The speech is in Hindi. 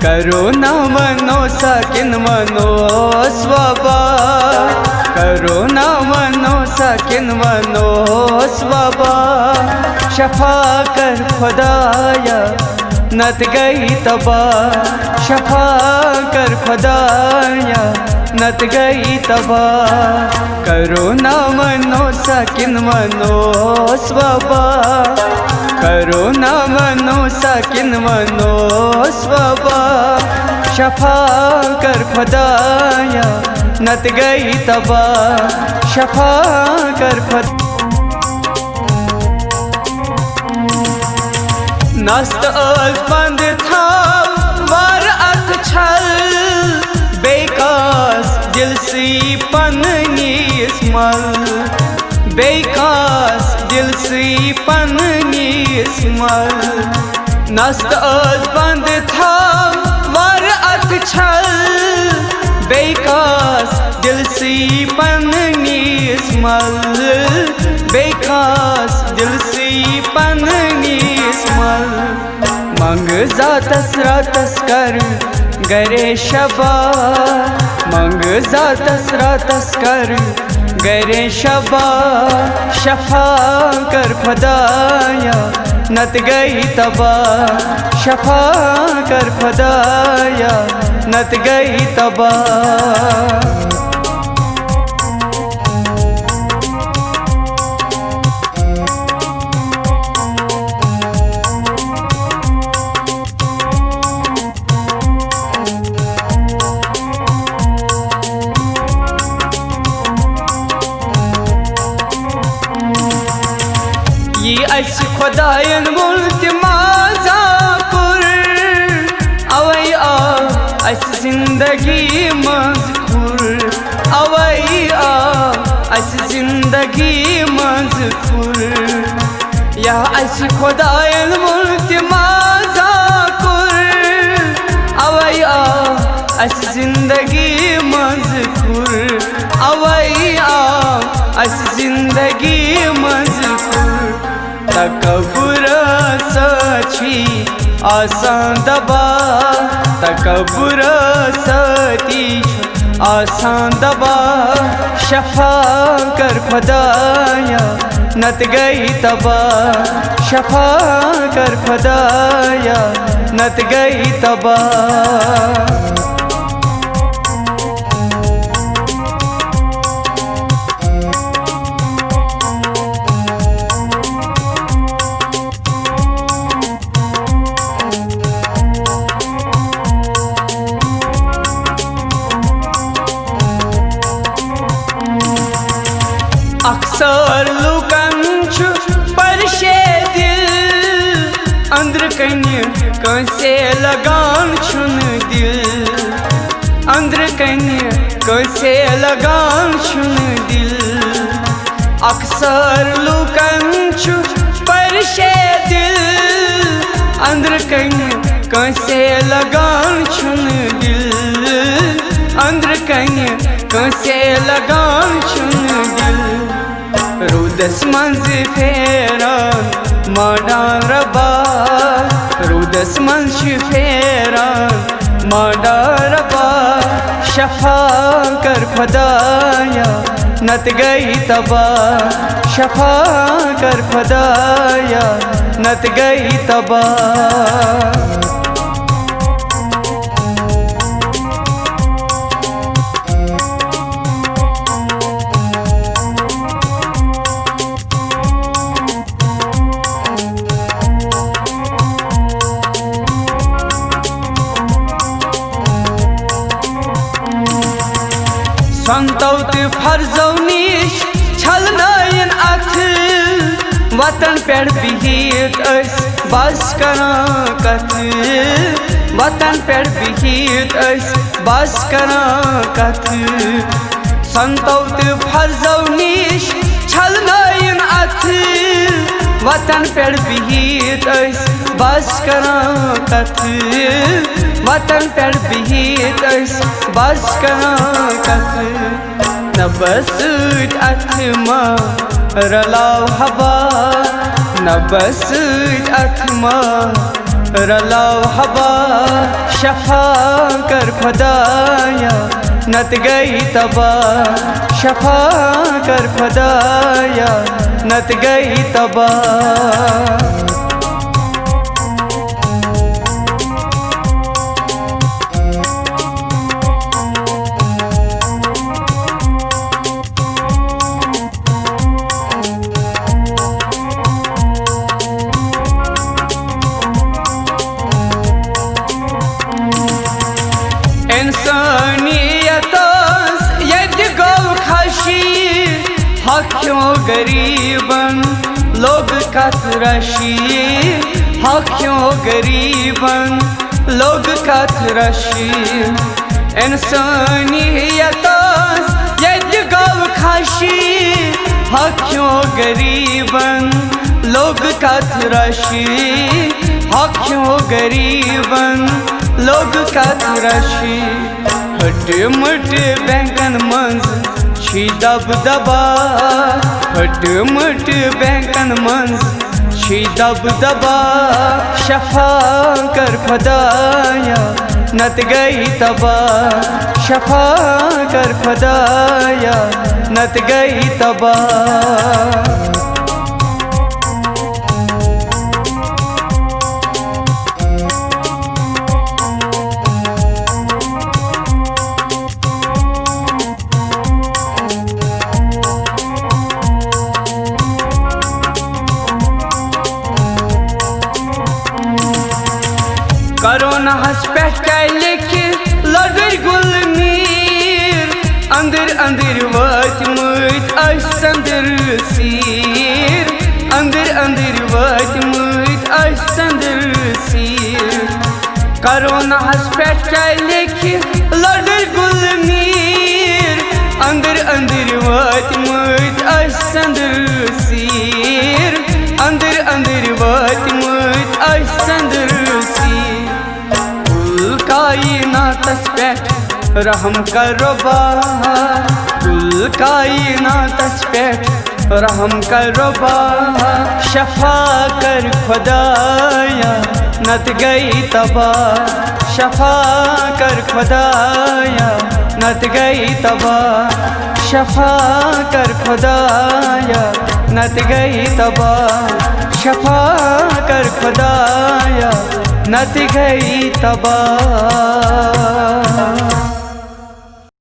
करो न मनो सकिन मनो स्वबा, करो न मनो सकिन मनो स्वबा। शफा कर खुदाया नत गई तबाह, शफा कर खुदाया नत गई तबाह। करो न मनो सकिन मनो स्वबा, करो न मनो सकिन मनो स्वबा। शफा कर खुदाया नत गई तबाह, शफा कर खुदा। नस्त आज बंद था वार अथ छल, बेकास दिल सी पन्नी इस्मल, बेकास दिल सी पन्नी इस्मल। नस्त आज बंद था वार अथ छल, बेकास दिल सी पन्नी इस्मल, बेकास दिल सी पन्नी इस्मल। मंग जातस रातस कर गरे शबा, मंग जातस रातस कर गरे शबा। शफा कर खुदाया नत गई तबाह, शफा कर खुदाया नत गई तबाह। अस खुदायन मुल्क माजापुर अवै आ अस जिंदगी मजखुर, अवै आ अस जिंदगी मजखुर। या अस खुदायन मुल्क माजापुर अवै आ अस जिंदगी मजखुर, अवै आ अस जिंदगी मजखुर। तकबुर सची आसान दबा, तकबुर सती आसान दबा। शफा कर खुदाया नत गई तबाह, शफा कर खुदाया नत गई तबाह। अक्सर लुकन परशे दिल, अंदर कन्य कैसे लगान छुन दिल, अंदर कन्य कैसे लगान छुन दिल। अक्सर लुकन परशे दिल, अंदर कन्य कैसे लगान छुन दिल, अंदर कन्य कैसे लगान छुन दिल। रुदस मंज फेरान माडान रबा, रुदस मंज फेरान माडान रबा। शफा कर खुदाया नत गई तबाह, शफा कर खुदाया नत गई तबाह। संतौत फर्जौ निश छल नयन अथ, वतन पेड़ बिहित अस बस करां कथ, वतन पेड़ बिहित अस बस करां कथ। संतौत फर्जौ निश छल नयन अथ, वतन पेड़ बिहित अस बस करां कथ, वतन पेड़ बिहित अस बस करां कथ। नबस अथमा रलाव हवा, नबस अथमा रलाव हवा शफा कर खुदाया नत गई तबाह शफा कर खुदाया नत गई तबाह हक्यों गरीबन लोग कतरशी हक्यों गरीबन लोग कतरशी इंसानियत यदि गव खशी हक्यों गरीबन लोग कतरशी हक्यों गरीबन लोग कतरशी हट मुट बैंकन मंज छी दब दबा हट मुट बैंकन मंज छी दब दबा शफा कर खुदाया नत गई तबाह शफा कर खुदाया नत गई तबाह करोना हस पे लिख लगर गुल मीर अंदर अंदर वत मुत असंदर सीर अंदर अंदर वत मुत असंदर सीर करोना हस पे लिख लगर गुल मीर अंदर अंदर वत मुत असंदर सीर अंदर अंदर वत मुत असंदर सीर कायनातस पेठ रहम करो बा कुल कायनातस पेठ रहम करो बा शफा कर खुदाया नत गई तबाह शफा कर खुदाया नत गई तबाह शफा कर खुदाया नत गई तबाह शफा कर खुदाया नत गई तबाह।